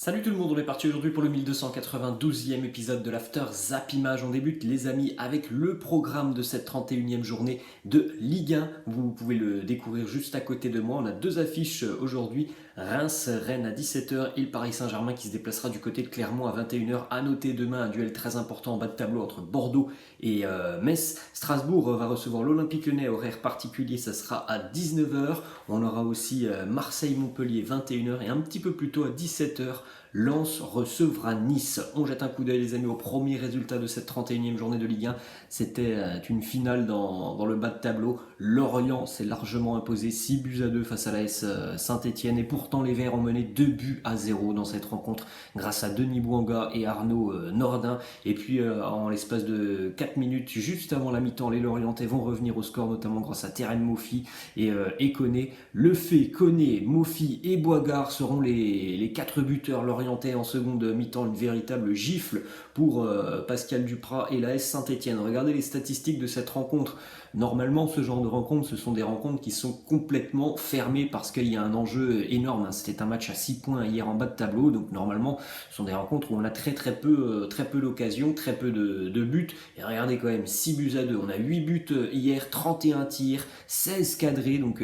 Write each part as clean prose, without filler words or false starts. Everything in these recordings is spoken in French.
Salut tout le monde, on est parti aujourd'hui pour le 1292e épisode de l'After Zap Image. On débute les amis avec le programme de cette 31e journée de Ligue 1. Vous pouvez le découvrir juste à côté de moi. On a deux affiches aujourd'hui. Reims-Rennes à 17h et le Paris Saint-Germain qui se déplacera du côté de Clermont à 21h. À noter demain un duel très important en bas de tableau entre Bordeaux et Metz. Strasbourg va recevoir l'Olympique Lyonnais, horaire particulier, ça sera à 19h. On aura aussi Marseille-Montpellier 21h et un petit peu plus tôt à 17h. Lens recevra Nice. On jette un coup d'œil les amis au premier résultat de cette 31e journée de Ligue 1. C'était une finale dans le bas de tableau. Lorient s'est largement imposé 6-2 face à l'AS Saint-Etienne. Et pourtant les Verts ont mené 2-0 dans cette rencontre grâce à Denis Bouanga et Arnaud Nordin. Et puis en l'espace de 4 minutes, juste avant la mi-temps, les Lorientais vont revenir au score, notamment grâce à Terren Moffi et Koné. Le fait, Koné, Moffi et Boigard seront les 4 buteurs lorientais en seconde mi-temps, une véritable gifle pour Pascal Duprat et l'AS Saint-Etienne. Regardez les statistiques de cette rencontre. Normalement, ce genre de rencontres, ce sont des rencontres qui sont complètement fermées parce qu'il y a un enjeu énorme. C'était un match à 6 points hier en bas de tableau, donc normalement, ce sont des rencontres où on a très peu d'occasions, très peu de buts. Et regardez quand même, 6-2. On a 8 buts hier, 31 tirs, 16 cadrés, donc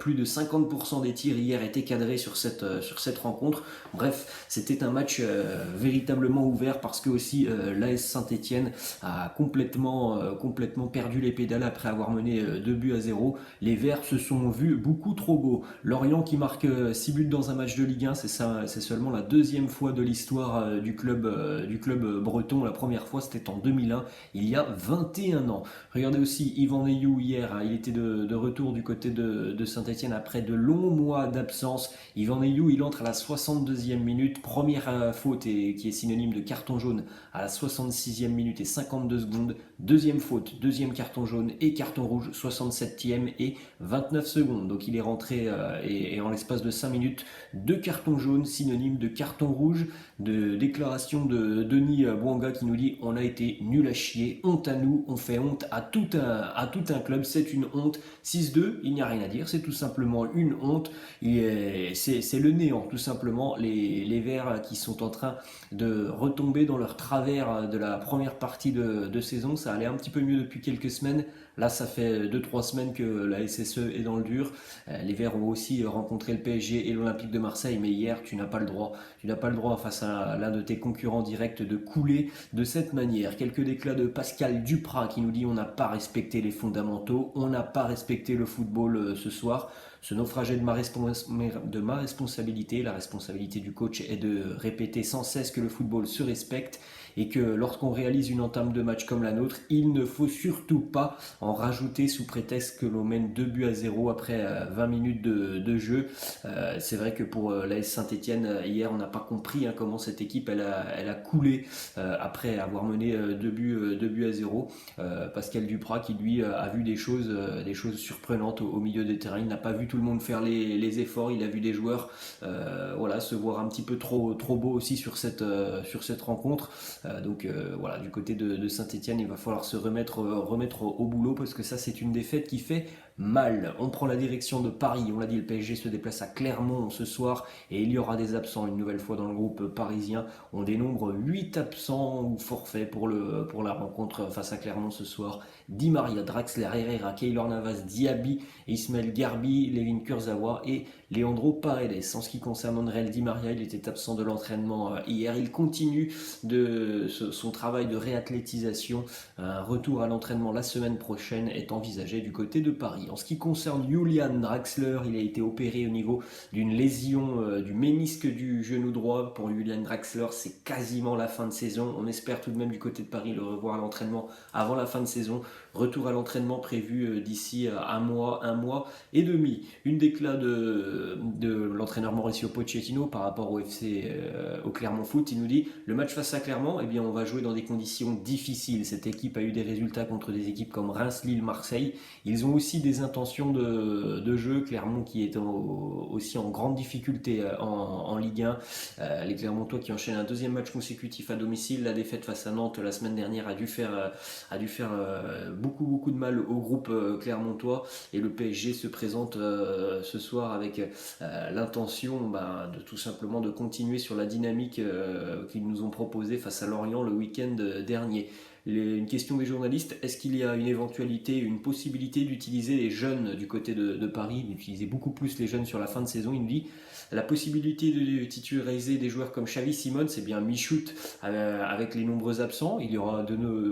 plus de 50% des tirs hier étaient cadrés sur cette rencontre. Bref, c'était un match véritablement ouvert parce que aussi l'AS Saint-Etienne a complètement perdu les pédales après avoir mené 2-0. Les Verts se sont vus beaucoup trop beaux. Lorient qui marque 6 buts dans un match de Ligue 1, c'est seulement la deuxième fois de l'histoire du club breton. La première fois c'était en 2001, il y a 21 ans. Regardez aussi Yvan Neyou hier, il était de retour du côté de Saint-Etienne après de longs mois d'absence. Yvan Neyou, il entre à la 62e minute, première faute qui est synonyme de carton jaune à la 66e minute et 52 secondes. Deuxième faute, deuxième carton jaune et carton rouge, 67e et 29 secondes. Donc il est rentré et en l'espace de 5 minutes, deux cartons jaunes synonyme de carton rouge. De déclaration de Denis Bouanga qui nous dit on a été nul à chier, honte à nous, on fait honte à tout un club, c'est une honte. 6-2, il n'y a rien à dire, c'est tout simplement une honte. C'est le néant tout simplement. Les Verts qui sont en train de retomber dans leur travers de la première partie de saison. Ça allait un petit peu mieux depuis quelques semaines. Là, ça fait 2-3 semaines que la SSE est dans le dur. Les Verts ont aussi rencontré le PSG et l'Olympique de Marseille, mais hier, tu n'as pas le droit. Tu n'as pas le droit face à l'un de tes concurrents directs de couler de cette manière. Quelques déclats de Pascal Duprat qui nous dit on n'a pas respecté les fondamentaux, on n'a pas respecté le football ce soir. Ce naufrage est de ma responsabilité. La responsabilité du coach est de répéter sans cesse que le football se respecte et que lorsqu'on réalise une entame de match comme la nôtre, il ne faut surtout pas en rajouter sous prétexte que l'on mène 2-0 après 20 minutes de jeu. C'est vrai que pour l'AS Saint-Etienne, hier, on n'a pas compris comment cette équipe elle a coulé après avoir mené 2-0. Pascal Duprat qui lui a vu des choses surprenantes au milieu des terrains. Il n'a pas vu tout le monde faire les efforts. Il a vu des joueurs se voir un petit peu trop beau aussi sur cette rencontre. Voilà, du côté de Saint-Etienne, il va falloir se remettre au boulot parce que ça c'est une défaite qui fait mal. On prend la direction de Paris, on l'a dit, le PSG se déplace à Clermont ce soir et il y aura des absents une nouvelle fois dans le groupe parisien. On dénombre 8 absents ou forfaits pour la rencontre face à Clermont ce soir. Di Maria, Draxler, Herrera, Keylor Navas, Diaby, Ismaël Garbi, Levin Kurzawa et Leandro Paredes. En ce qui concerne André Di Maria, il était absent de l'entraînement hier. Il continue son travail de réathlétisation. Un retour à l'entraînement la semaine prochaine est envisagé du côté de Paris. En ce qui concerne Julian Draxler, il a été opéré au niveau d'une lésion du ménisque du genou droit. Pour Julian Draxler, c'est quasiment la fin de saison. On espère tout de même du côté de Paris le revoir à l'entraînement avant la fin de saison. Retour à l'entraînement prévu d'ici un mois et demi. Une déclat de l'entraîneur Mauricio Pochettino par rapport au Clermont Foot. Il nous dit le match face à Clermont, eh bien, on va jouer dans des conditions difficiles. Cette équipe a eu des résultats contre des équipes comme Reims, Lille, Marseille. Ils ont aussi des des intentions de jeu. Clermont qui est aussi en grande difficulté en Ligue 1. Les Clermontois qui enchaînent un deuxième match consécutif à domicile. La défaite face à Nantes la semaine dernière a dû faire beaucoup de mal au groupe clermontois. Et le PSG se présente ce soir avec l'intention de tout simplement de continuer sur la dynamique qu'ils nous ont proposée face à Lorient le week-end dernier. Une question des journalistes, est-ce qu'il y a une éventualité, une possibilité d'utiliser les jeunes du côté de Paris, d'utiliser beaucoup plus les jeunes sur la fin de saison? Il nous dit la possibilité de titulariser des joueurs comme Xavi Simons, c'est bien Michout avec les nombreux absents. Il y aura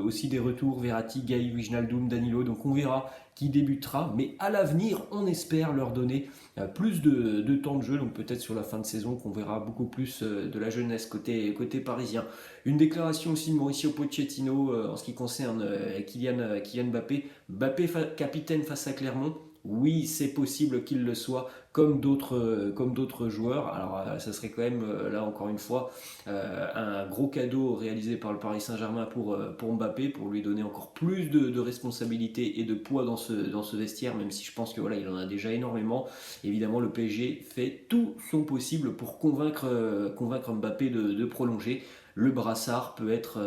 aussi des retours, Verratti, Gaï, Wijnaldum, Danilo, donc on verra qui débutera, mais à l'avenir, on espère leur donner plus de temps de jeu, donc peut-être sur la fin de saison qu'on verra beaucoup plus de la jeunesse côté parisien. Une déclaration aussi de Mauricio Pochettino en ce qui concerne Kylian Mbappé. Mbappé capitaine face à Clermont. Oui, c'est possible qu'il le soit, comme d'autres joueurs. Alors, ça serait quand même, là encore une fois, un gros cadeau réalisé par le Paris Saint-Germain pour Mbappé, pour lui donner encore plus de responsabilités et de poids dans ce vestiaire, même si je pense que voilà, il en a déjà énormément. Évidemment, le PSG fait tout son possible pour convaincre Mbappé de prolonger. Le brassard peut être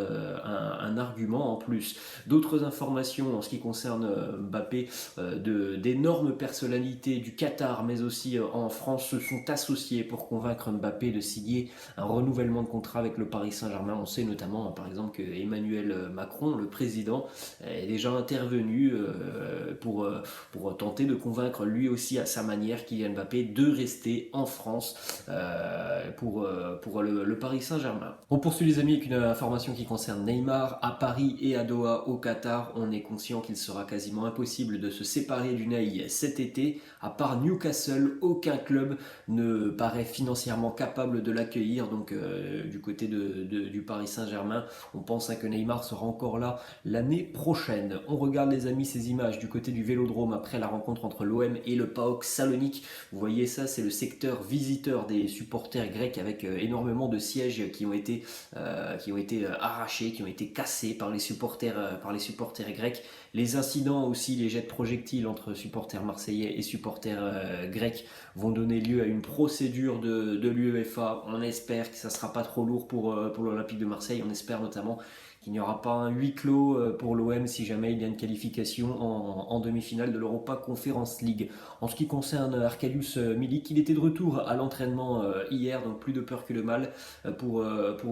un argument en plus. D'autres informations en ce qui concerne Mbappé, d'énormes personnalités du Qatar, mais aussi en France, se sont associées pour convaincre Mbappé de signer un renouvellement de contrat avec le Paris Saint-Germain. On sait notamment, par exemple, que Emmanuel Macron, le président, est déjà intervenu pour tenter de convaincre lui aussi à sa manière Kylian Mbappé de rester en France pour le Paris Saint-Germain. On poursuit les amis avec une information qui concerne Neymar. À Paris et à Doha au Qatar, on est conscient qu'il sera quasiment impossible de se séparer du Ney cet été. À part Newcastle, aucun club ne paraît financièrement capable de l'accueillir. Donc du côté du Paris Saint-Germain, on pense que Neymar sera encore là l'année prochaine. On regarde les amis ces images du côté du Vélodrome après la rencontre entre l'OM et le PAOK Salonique. Vous voyez ça, c'est le secteur visiteur des supporters grecs avec énormément de sièges qui ont été arrachés, qui ont été cassés par les supporters grecs. Les incidents aussi, les jets de projectiles entre supporters marseillais et supporters grecs vont donner lieu à une procédure de l'UEFA. On espère que ça ne sera pas trop lourd pour l'Olympique de Marseille. On espère notamment qu'il n'y aura pas un huis clos pour l'OM si jamais il y a une qualification en demi-finale de l'Europa Conference League. En ce qui concerne Arkadiusz Milik, il était de retour à l'entraînement hier, donc plus de peur que de mal pour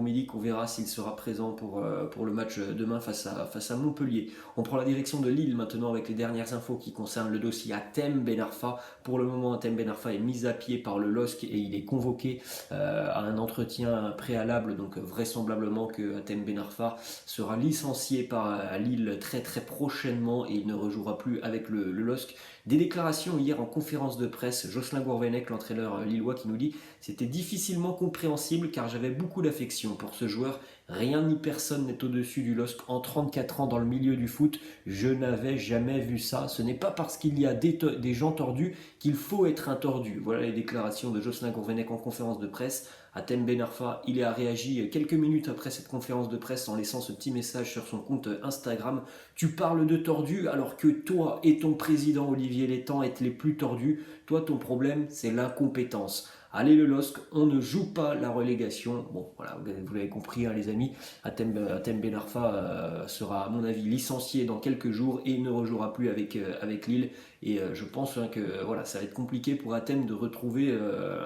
Milik. On verra s'il sera présent pour le match demain face à Montpellier. On prend la direction de Lille maintenant avec les dernières infos qui concernent le dossier Hatem Ben Arfa. Pour le moment, Hatem Ben Arfa est mis à pied par le LOSC et il est convoqué à un entretien préalable, donc vraisemblablement que Hatem Ben Arfa sera licencié par Lille très très prochainement et il ne rejouera plus avec le LOSC. Des déclarations hier en conférence de presse, Jocelyn Gourvenec, l'entraîneur lillois, qui nous dit « C'était difficilement compréhensible car j'avais beaucoup d'affection pour ce joueur. Rien ni personne n'est au-dessus du LOSC. En 34 ans dans le milieu du foot, je n'avais jamais vu ça. Ce n'est pas parce qu'il y a des gens tordus qu'il faut être un tordu. » Voilà les déclarations de Jocelyn Gourvenec en conférence de presse. Hatem Ben Arfa, il a réagi quelques minutes après cette conférence de presse en laissant ce petit message sur son compte Instagram. Tu parles de tordus alors que toi et ton président Olivier Létang êtes les plus tordus. Toi, ton problème, c'est l'incompétence. Allez le LOSC, on ne joue pas la relégation. Bon, voilà, vous l'avez compris les amis, Hatem Ben Arfa sera à mon avis licencié dans quelques jours et il ne rejouera plus avec Lille. Et je pense que voilà, ça va être compliqué pour Hatem de retrouver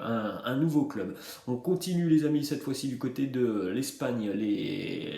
un nouveau club. On continue les amis cette fois-ci du côté de l'Espagne.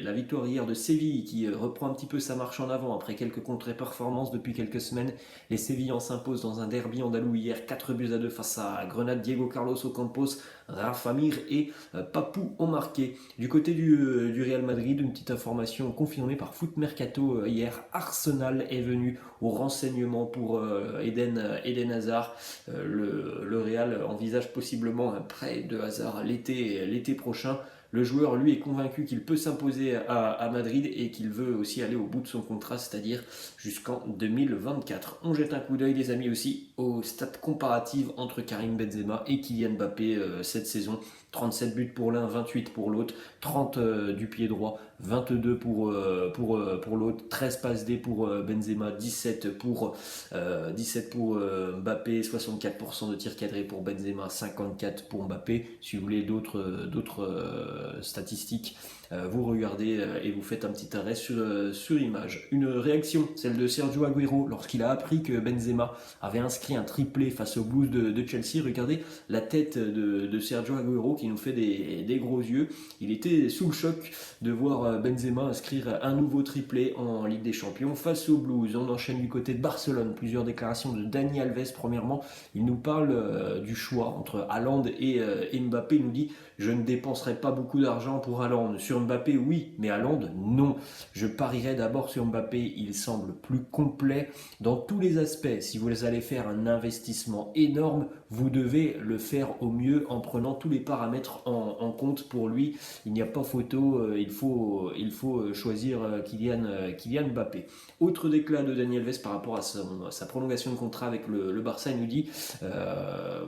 La victoire hier de Séville qui reprend un petit peu sa marche en avant après quelques contre-performances depuis quelques semaines. Les Sévillans s'imposent dans un derby andalou hier 4-2 face à Grenade. Diego Carlos Ocampos, Rafa Mir et Papou ont marqué. Du côté du Real Madrid, une petite information confirmée par Foot Mercato hier. Arsenal est venu au renseignement pour Eden Hazard. Le Real envisage possiblement un prêt de Hazard l'été prochain. Le joueur, lui, est convaincu qu'il peut s'imposer à Madrid et qu'il veut aussi aller au bout de son contrat, c'est-à-dire jusqu'en 2024. On jette un coup d'œil, les amis, aussi aux stats comparatives entre Karim Benzema et Kylian Mbappé cette saison. 37 buts pour l'un, 28 pour l'autre, 30 du pied droit, 22 pour l'autre, 13 passes D pour Benzema, 17 pour Mbappé, 64% de tirs cadrés pour Benzema, 54 pour Mbappé. Si vous voulez d'autres statistiques, vous regardez et vous faites un petit arrêt sur image. Une réaction, celle de Sergio Agüero, lorsqu'il a appris que Benzema avait inscrit un triplé face aux Blues de Chelsea. Regardez la tête de Sergio Agüero qui nous fait des gros yeux. Il était sous le choc de voir Benzema inscrire un nouveau triplé en Ligue des Champions face aux Blues. On enchaîne du côté de Barcelone. Plusieurs déclarations de Dani Alves. Premièrement, il nous parle du choix entre Haaland et Mbappé. Il nous dit: je ne dépenserai pas beaucoup d'argent pour Haaland. Sur Mbappé, oui, mais Haaland, non. Je parierai d'abord sur Mbappé. Il semble plus complet dans tous les aspects. Si vous allez faire un investissement énorme, vous devez le faire au mieux en prenant tous les paramètres en compte pour lui. Il n'y a pas photo, il faut choisir Kylian Mbappé. Autre déclat de Dani Alves par rapport à sa prolongation de contrat avec le Barça, il nous dit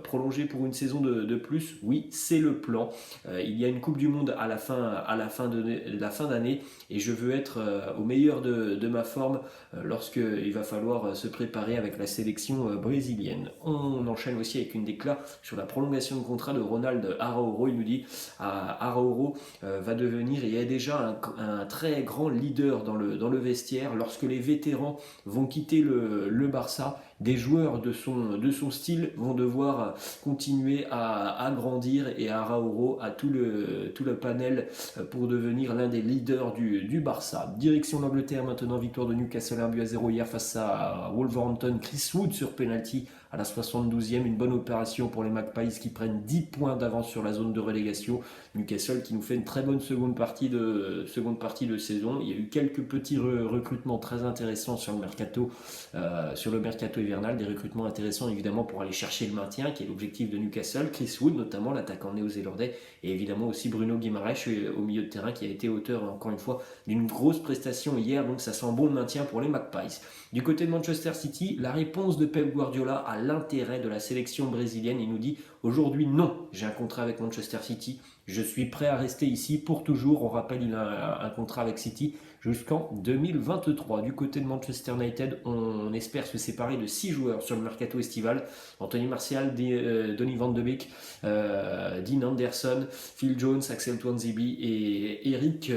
prolonger pour une saison de plus, oui, c'est le plan. Il y a une Coupe du Monde à la fin d'année et je veux être au meilleur de ma forme lorsqu'il va falloir se préparer avec la sélection brésilienne. On enchaîne aussi avec une déclat sur la prolongation de contrat de Ronald Araújo. Il nous dit Araújo va devenir et est déjà un très grand leader dans le vestiaire. Lorsque les vétérans vont quitter le Barça, des joueurs de son style vont devoir continuer à grandir et Araújo a tout le panel pour devenir l'un des leaders du Barça. Direction l'Angleterre maintenant, victoire de Newcastle 1-0 hier face à Wolverhampton. Chris Wood sur penalty à la 72e, une bonne opération pour les Magpies qui prennent 10 points d'avance sur la zone de relégation. Newcastle qui nous fait une très bonne seconde partie de saison. Il y a eu quelques petits recrutements très intéressants sur le mercato hivernal, des recrutements intéressants évidemment pour aller chercher le maintien qui est l'objectif de Newcastle. Chris Wood notamment, l'attaquant néo-zélandais, et évidemment aussi Bruno Guimaraes au milieu de terrain qui a été auteur encore une fois d'une grosse prestation hier, donc ça sent bon le maintien pour les Magpies. Du côté de Manchester City, la réponse de Pep Guardiola à l'intérêt de la sélection brésilienne. Il nous dit aujourd'hui non, j'ai un contrat avec Manchester City, je suis prêt à rester ici pour toujours. On rappelle, il a un contrat avec City jusqu'en 2023. Du côté de Manchester United, on espère se séparer de 6 joueurs sur le mercato estival. Anthony Martial, Donny van de Beek, Dean Anderson, Phil Jones, Axel Tuanzebe et Eric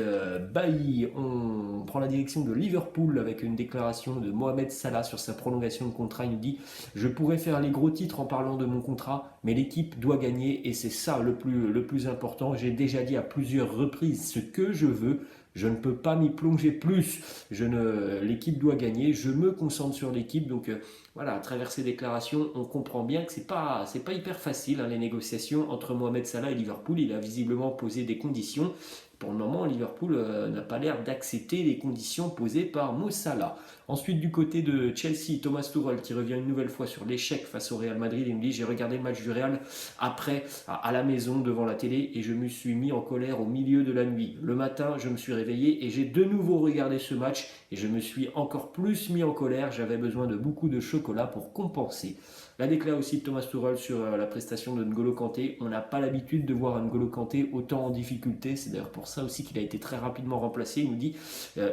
Bailly. On prend la direction de Liverpool avec une déclaration de Mohamed Salah sur sa prolongation de contrat. Il nous dit: je pourrais faire les gros titres en parlant de mon contrat, mais l'équipe doit gagner et c'est ça le plus important. J'ai déjà dit à plusieurs reprises ce que je veux. Je ne peux pas m'y plonger plus. L'équipe doit gagner. Je me concentre sur l'équipe. Donc voilà, à travers ces déclarations, on comprend bien que c'est pas hyper facile les négociations entre Mohamed Salah et Liverpool. Il a visiblement posé des conditions. Pour le moment, Liverpool n'a pas l'air d'accepter les conditions posées par Mo Salah. Ensuite, du côté de Chelsea, Thomas Tuchel qui revient une nouvelle fois sur l'échec face au Real Madrid. Il me dit: j'ai regardé le match du Real après à la maison devant la télé et je me suis mis en colère au milieu de la nuit. Le matin, je me suis réveillé et j'ai de nouveau regardé ce match et je me suis encore plus mis en colère. J'avais besoin de beaucoup de chocolat pour compenser. La déclare aussi de Thomas Tuchel sur la prestation de N'Golo Kanté. On n'a pas l'habitude de voir N'Golo Kanté autant en difficulté. C'est d'ailleurs pour ça aussi qu'il a été très rapidement remplacé. Il nous dit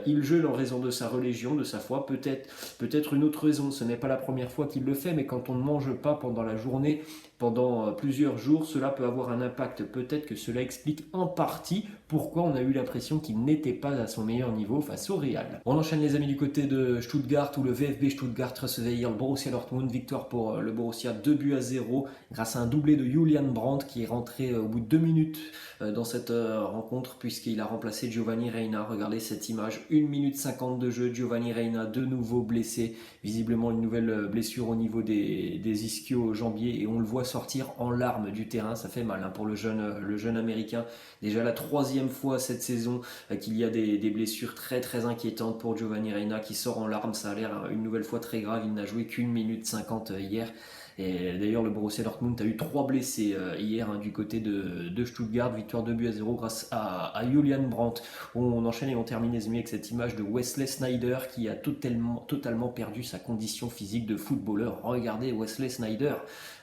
il jeûne en raison de sa religion, de sa foi. Peut-être une autre raison. Ce n'est pas la première fois qu'il le fait, mais quand on ne mange pas pendant la journée, pendant plusieurs jours, cela peut avoir un impact. Peut-être que cela explique en partie pourquoi on a eu l'impression qu'il n'était pas à son meilleur niveau face au Real. On enchaîne les amis du côté de Stuttgart où le VfB Stuttgart recevait hier le Borussia Dortmund. Victoire pour le Borussia 2-0 grâce à un doublé de Julian Brandt qui est rentré au bout de 2 minutes dans cette rencontre puisqu'il a remplacé Giovanni Reina. Regardez cette image, 1 minute 50 de jeu, Giovanni Reina de nouveau blessé, visiblement une nouvelle blessure au niveau des ischio-jambiers et on le voit sortir en larmes du terrain. Ça fait mal pour le jeune américain. Déjà la 3e fois cette saison qu'il y a des blessures très très inquiétantes pour Giovanni Reina qui sort en larmes. Ça a l'air une nouvelle fois très grave. Il n'a joué qu'1 minute 50 hier. Et d'ailleurs, le Borussia Dortmund a eu 3 blessés hier du côté de Stuttgart. Victoire 2-0 grâce à Julian Brandt. On enchaîne et on termine les amis avec cette image de Wesley Sneijder qui a totalement perdu sa condition physique de footballeur. Regardez Wesley Sneijder.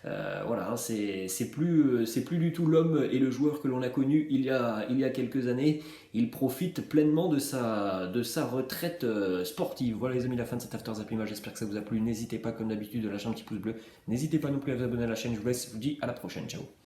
Voilà, hein, c'est plus du tout l'homme et le joueur que l'on a connu il y a quelques années. Il profite pleinement de sa retraite sportive. Voilà les amis, la fin de cet After Zapping. J'espère que ça vous a plu. N'hésitez pas comme d'habitude de lâcher un petit pouce bleu. N'hésitez pas non plus à vous abonner à la chaîne. Je vous laisse, je vous dis à la prochaine. Ciao.